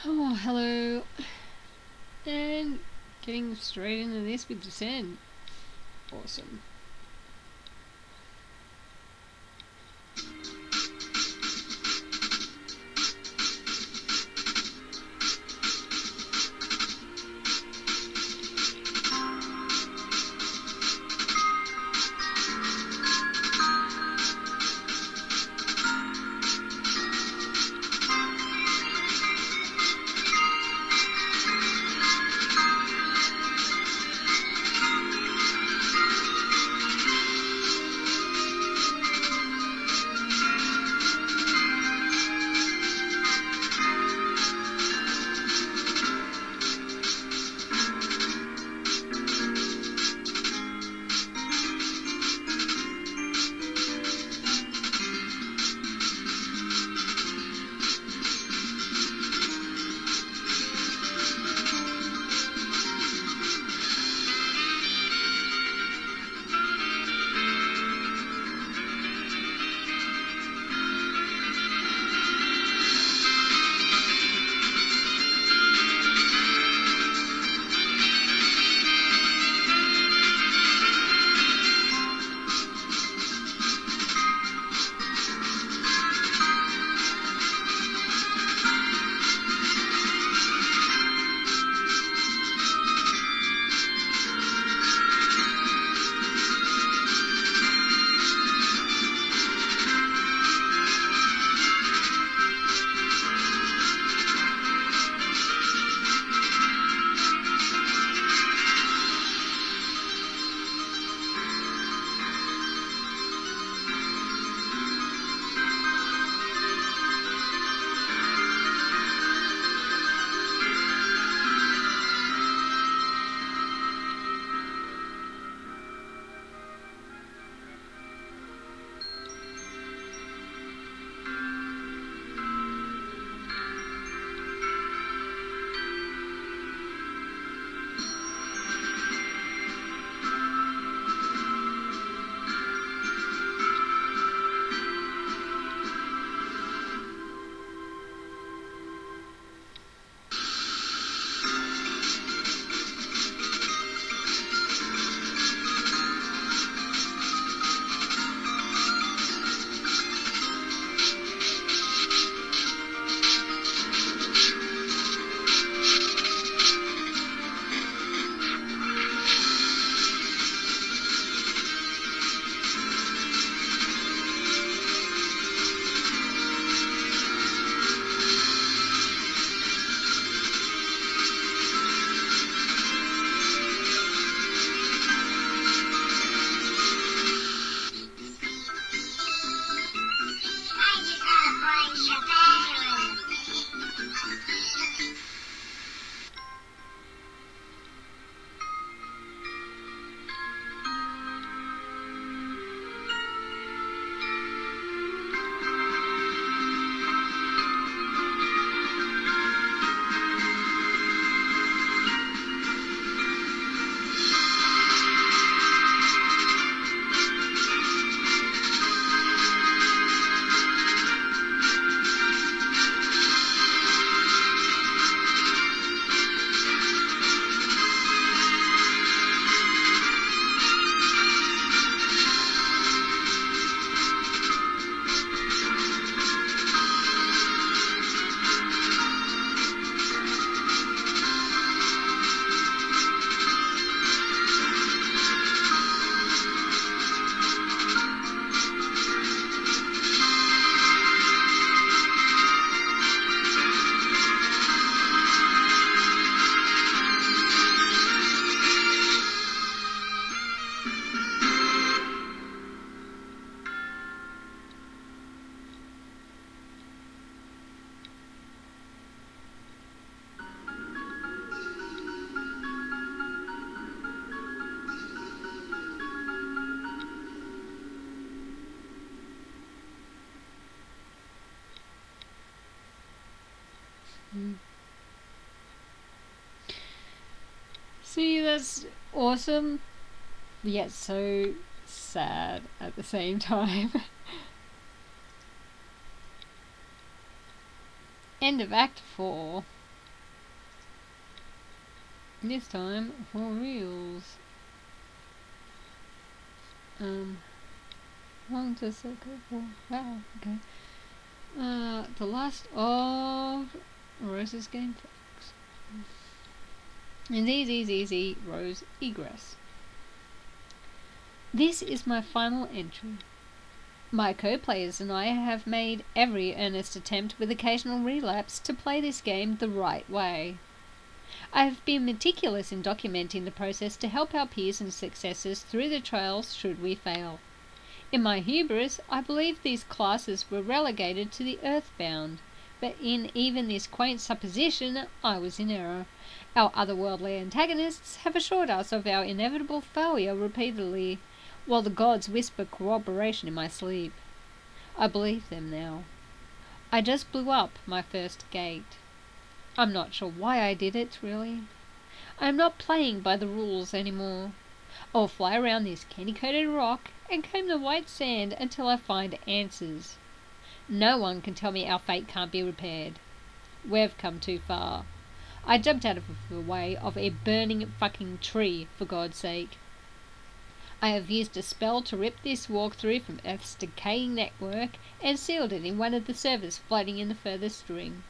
Oh, hello. And getting straight into this with descent. Awesome. See, that's awesome, yet so sad at the same time. End of Act 4. This time for reals. Long to circle for. Wow, okay. The last of Rose's game facts. And easy, Rose egress. This is my final entry. My co-players and I have made every earnest attempt with occasional relapse to play this game the right way. I have been meticulous in documenting the process to help our peers and successors through the trials should we fail. In my hubris, I believed these classes were relegated to the earthbound, but in even this quaint supposition, I was in error. Our otherworldly antagonists have assured us of our inevitable failure repeatedly, while the gods whisper corroboration in my sleep. I believe them now. I just blew up my first gate. I'm not sure why I did it, really. I am not playing by the rules anymore. I'll fly around this candy-coated rock and comb the white sand until I find answers. No one can tell me our fate can't be repaired. We've come too far. I jumped out of the way of a burning fucking tree, for God's sake. I have used a spell to rip this walk-through from Earth's decaying network and sealed it in one of the servers floating in the furthest ring.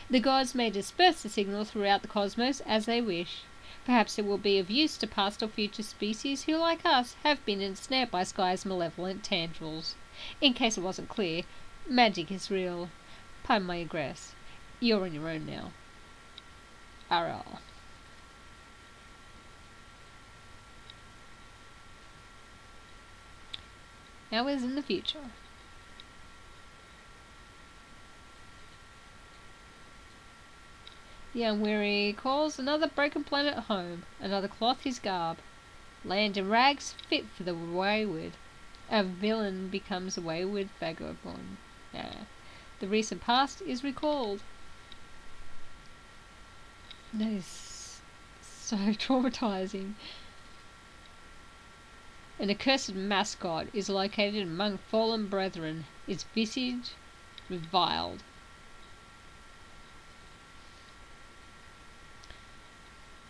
The gods may disperse the signal throughout the cosmos as they wish. Perhaps it will be of use to past or future species who, like us, have been ensnared by Sky's malevolent tendrils. In case it wasn't clear, magic is real. Pardon my egress. You're on your own now. RL. Hours in the future. The unweary calls another broken planet home, another cloth his garb. Land in rags fit for the wayward. A villain becomes a wayward vagabond. The recent past is recalled. That is so traumatizing. An accursed mascot is located among fallen brethren, its visage reviled.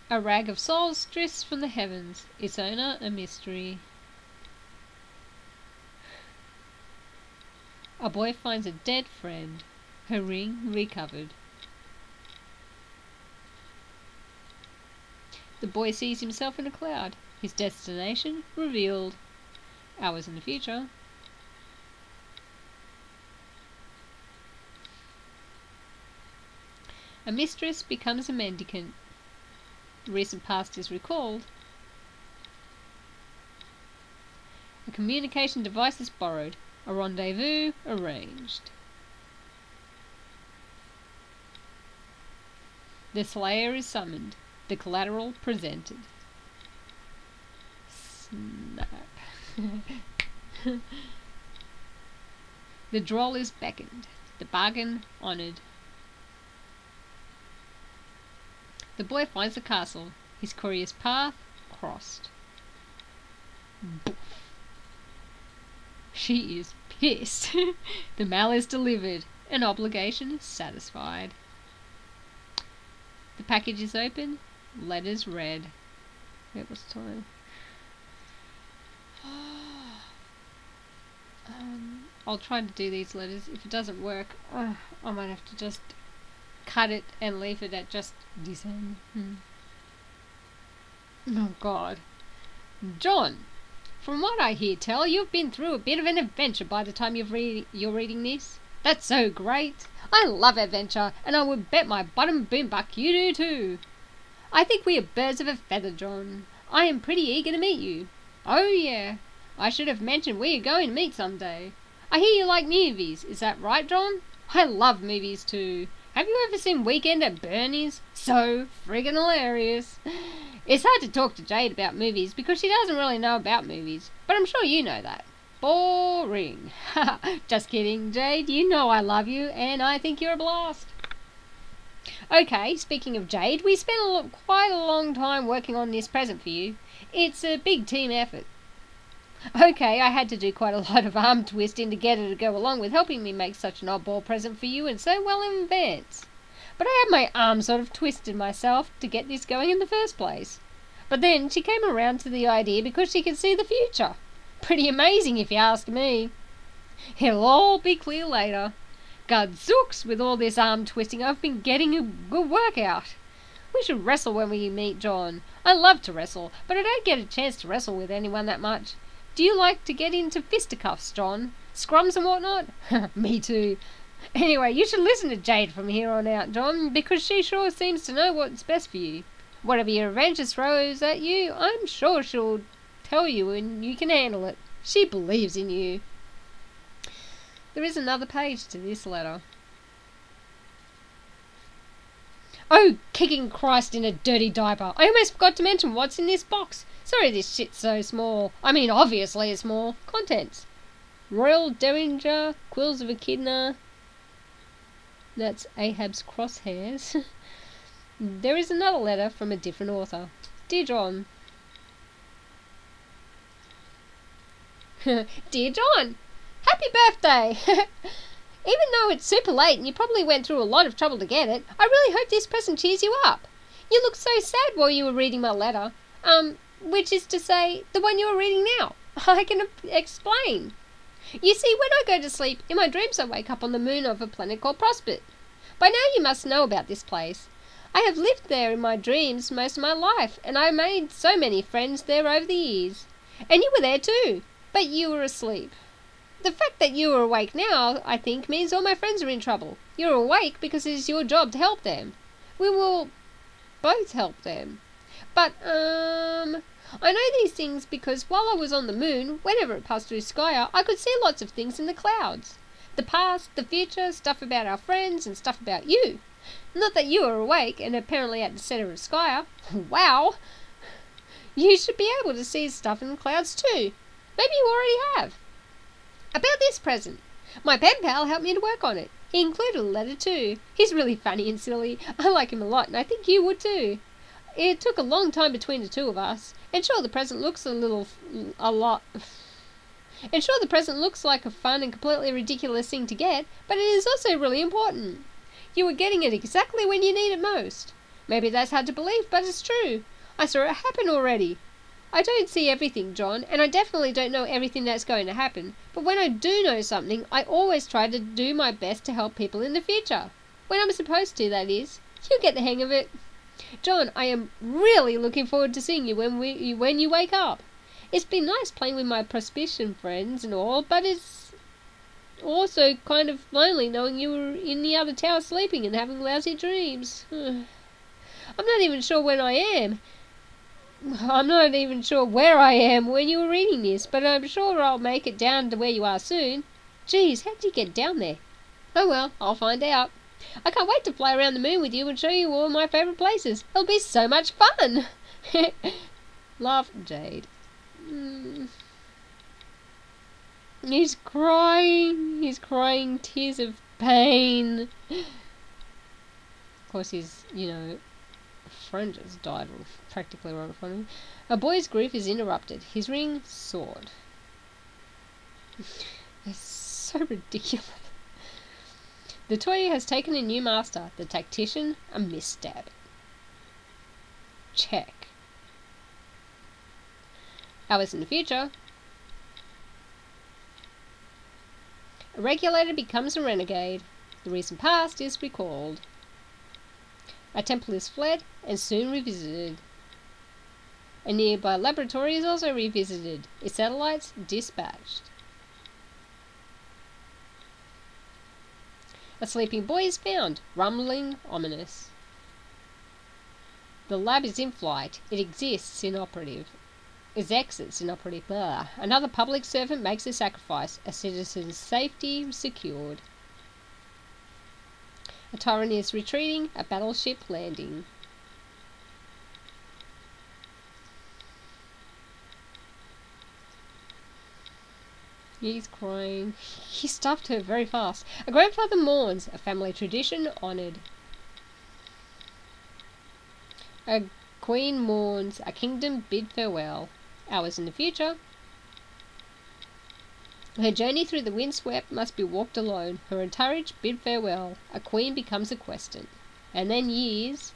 A rag of souls drifts from the heavens, its owner a mystery. A boy finds a dead friend, her ring recovered. The boy sees himself in a cloud, his destination revealed. Hours in the future. A mistress becomes a mendicant. The recent past is recalled. A communication device is borrowed. A rendezvous arranged. The slayer is summoned. The collateral presented. Snap. The droll is beckoned. The bargain honoured. The boy finds the castle, his courier's path crossed. Boof. She is pissed. The mail is delivered, an obligation satisfied. The package is open, letters read. It was time. I'll try to do these letters. If it doesn't work, I might have to just cut it and leave it at just December. Oh God. John, from what I hear tell, you've been through a bit of an adventure by the time you're reading this. That's so great. I love adventure, and I would bet my bottom boombuck you do too. I think we are birds of a feather, John. I am pretty eager to meet you. Oh yeah, I should have mentioned we are going to meet someday. I hear you like movies, is that right, John? I love movies too. Have you ever seen Weekend at Bernie's? So friggin' hilarious. It's hard to talk to Jade about movies because she doesn't really know about movies, but I'm sure you know that. Boring. Just kidding, Jade. You know I love you, and I think you're a blast. Okay, speaking of Jade, we spent quite a long time working on this present for you. It's a big team effort. Okay, I had to do quite a lot of arm twisting to get her to go along with helping me make such an oddball present for you and so well in advance. but I had my arm sort of twisted myself to get this going in the first place. But then she came around to the idea because she could see the future. Pretty amazing if you ask me. It'll all be clear later. Gadzooks, with all this arm twisting, I've been getting a good workout. We should wrestle when we meet John. I love to wrestle, but I don't get a chance to wrestle with anyone that much. Do you like to get into fisticuffs, John? Scrums and whatnot? Me too. Anyway, you should listen to Jade from here on out, John, because she sure seems to know what's best for you. Whatever your adventure throws at you, I'm sure she'll tell you and you can handle it. She believes in you. There is another page to this letter. Oh, kicking Christ in a dirty diaper. I almost forgot to mention what's in this box. Sorry this shit's so small. I mean, obviously it's small. Contents. Royal Derringer, Quills of Echidna. That's Ahab's crosshairs. There is another letter from a different author. Dear John. Dear John, happy birthday! Even though it's super late and you probably went through a lot of trouble to get it, I really hope this present cheers you up. You looked so sad while you were reading my letter. Which is to say, the one you are reading now. I can explain. You see, when I go to sleep, in my dreams I wake up on the moon of a planet called Prospect. By now you must know about this place. I have lived there in my dreams most of my life, and I made so many friends there over the years. And you were there too, but you were asleep. The fact that you are awake now, I think, means all my friends are in trouble. You're awake because it is your job to help them. We will both help them. But, I know these things because while I was on the moon, whenever it passed through Skya, I could see lots of things in the clouds. The past, the future, stuff about our friends, and stuff about you. Not that you are awake and apparently at the centre of Skya. Wow! You should be able to see stuff in the clouds too. Maybe you already have. About this present. My pen pal helped me to work on it. He included a letter too. He's really funny and silly. I like him a lot and I think you would too. It took a long time between the two of us. And sure, the present looks like a fun and completely ridiculous thing to get, but it is also really important. You were getting it exactly when you need it most. Maybe that's hard to believe, but it's true. I saw it happen already. I don't see everything, John, and I definitely don't know everything that's going to happen, but when I do know something, I always try to do my best to help people in the future. When I'm supposed to, that is. You'll get the hang of it. John, I am really looking forward to seeing you when you wake up. It's been nice playing with my Prospician friends and all, but it's also kind of lonely knowing you were in the other tower sleeping and having lousy dreams. I'm not even sure when I am. I'm not even sure where I am when you were reading this, but I'm sure I'll make it down to where you are soon. Geez, how did you get down there? Oh well, I'll find out. I can't wait to fly around the moon with you and show you all my favourite places. It'll be so much fun! Laugh, Jade. He's crying tears of pain. Of course his, friend just died practically right in front of him. A boy's grief is interrupted. His ring soared. It's so ridiculous. The toy has taken a new master. The tactician, a misstep. Check. Hours in the future. A regulator becomes a renegade. The recent past is recalled. A temple is fled and soon revisited. A nearby laboratory is also revisited. Its satellites dispatched. A sleeping boy is found, rumbling ominous. The lab is in flight. It exists inoperative. Its exits inoperative. Blah. Another public servant makes a sacrifice. A citizen's safety secured. A tyrant is retreating. A battleship landing. He's crying. He stuffed her very fast. A grandfather mourns. A family tradition honoured. A queen mourns. A kingdom bid farewell. Hours in the future. Her journey through the windswept must be walked alone. Her entourage bid farewell. A queen becomes a question. and then years.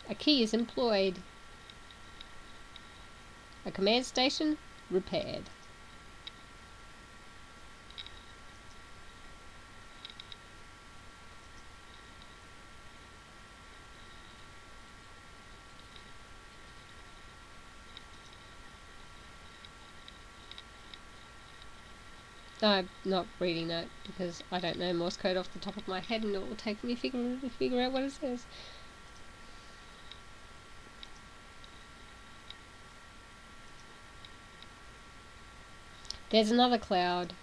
A key is employed. A command station repaired. I'm not reading that because I don't know Morse code off the top of my head, and it will take me to figure out what it says. There's another cloud.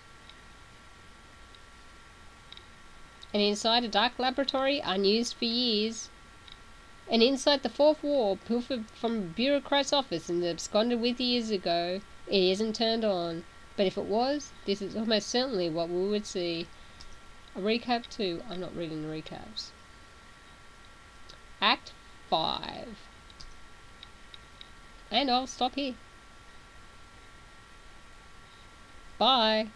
And inside a dark laboratory unused for years. And inside the fourth wall, pilfered from a bureaucrat's office and absconded with years ago, it isn't turned on. But if it was, this is almost certainly what we would see. A recap too. I'm not reading the recaps. Act 5. And I'll stop here. Bye.